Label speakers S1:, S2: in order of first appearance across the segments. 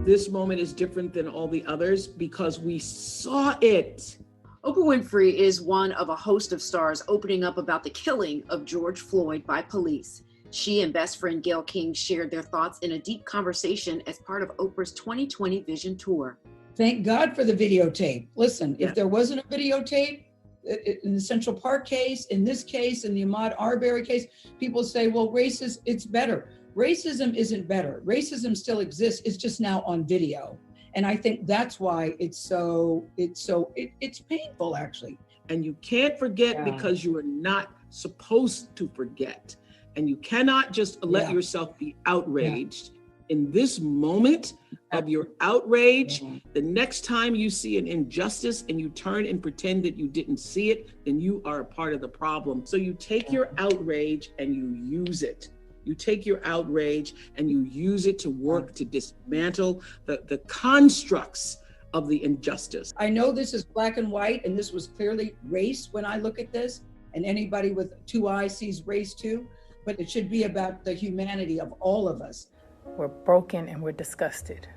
S1: This moment is different than all the others because we saw it.
S2: Oprah Winfrey is one of a host of stars opening up about the killing of George Floyd by police. She and best friend Gayle King shared their thoughts in a deep conversation as part of Oprah's 2020 Vision Tour.
S3: Thank God for the videotape. Listen,
S1: Yeah.
S3: If there wasn't a videotape, in the Central Park case, in this case, in the Ahmaud Arbery case, people say, well, it's better. Racism isn't better. Racism still exists. It's just now on video. And I think that's why it's painful, actually.
S1: And you can't forget because you are not supposed to forget. And you cannot just let yourself be outraged. In this moment of your outrage, the next time you see an injustice and you turn and pretend that you didn't see it, then you are a part of the problem. So you take your outrage and you use it. You take your outrage and you use it to work to dismantle the constructs of the injustice.
S3: I know this is black and white, and this was clearly race when I look at this, and anybody with two eyes sees race too, but it should be about the humanity of all of us.
S4: We're broken and we're disgusted.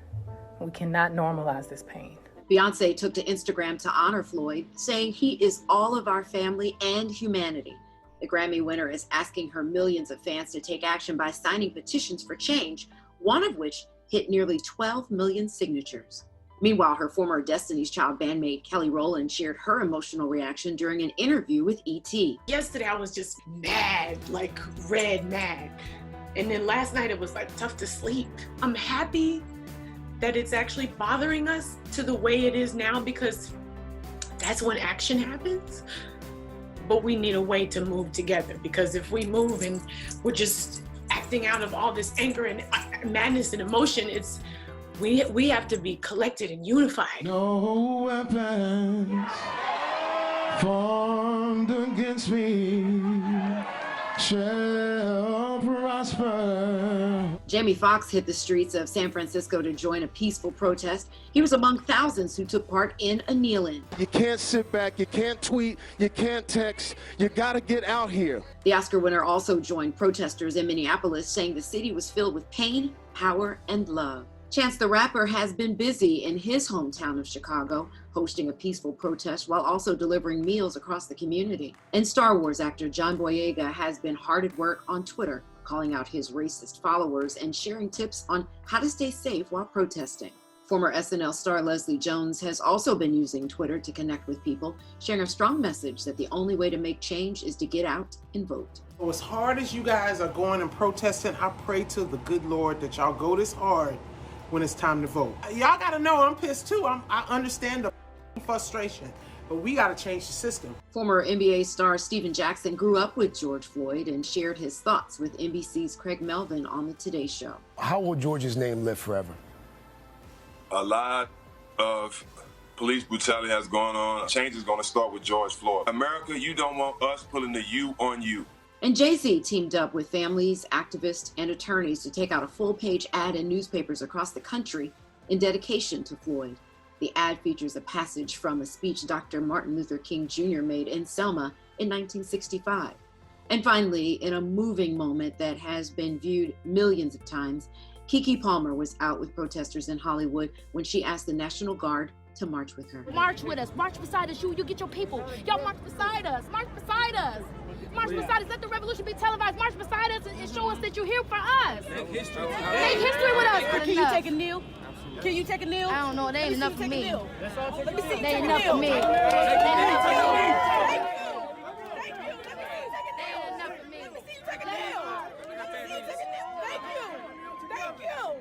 S4: We cannot normalize this pain.
S2: Beyonce took to Instagram to honor Floyd, saying he is all of our family and humanity. The Grammy winner is asking her millions of fans to take action by signing petitions for change, one of which hit nearly 12 million signatures. Meanwhile, her former Destiny's Child bandmate Kelly Rowland shared her emotional reaction during an interview with E.T.
S5: Yesterday, I was just mad, like red mad. And then last night, it was like tough to sleep. I'm happy that it's actually bothering us to the way it is now, because that's when action happens. But we need a way to move together, because if we move and we're just acting out of all this anger and madness and emotion, we have to be collected and unified.
S6: No weapons formed against me shall prosper.
S2: Jamie Foxx hit the streets of San Francisco to join a peaceful protest. He was among thousands who took part in a kneel-in.
S6: You can't sit back, you can't tweet, you can't text, you gotta get out here.
S2: The Oscar winner also joined protesters in Minneapolis, saying the city was filled with pain, power, and love. Chance the Rapper has been busy in his hometown of Chicago, hosting a peaceful protest while also delivering meals across the community. And Star Wars actor John Boyega has been hard at work on Twitter, calling out his racist followers and sharing tips on how to stay safe while protesting. Former SNL star Leslie Jones has also been using Twitter to connect with people, sharing a strong message that the only way to make change is to get out and vote.
S7: So as hard as you guys are going and protesting, I pray to the good Lord that y'all go this hard when it's time to vote. Y'all gotta know I'm pissed too. I understand the frustration, but we gotta change the system.
S2: Former NBA star Steven Jackson grew up with George Floyd and shared his thoughts with NBC's Craig Melvin on the Today Show.
S8: How will George's name live forever?
S9: A lot of police brutality has gone on. Change is gonna start with George Floyd. America, you don't want us pulling the you on you.
S2: And Jay-Z teamed up with families, activists, and attorneys to take out a full-page ad in newspapers across the country in dedication to Floyd. The ad features a passage from a speech Dr. Martin Luther King Jr. made in Selma in 1965. And finally, in a moving moment that has been viewed millions of times, Keke Palmer was out with protesters in Hollywood when she asked the National Guard to march with her.
S10: March with us, march beside us, you get your people. Y'all march beside us, march beside us. March beside us, let the revolution be televised. March beside us and show us that you're here for us. Make history with us.
S11: Can you take a kneel? Can you take a kneel?
S10: I don't know, they ain't enough for me.
S11: Let me see.
S10: They ain't enough for me.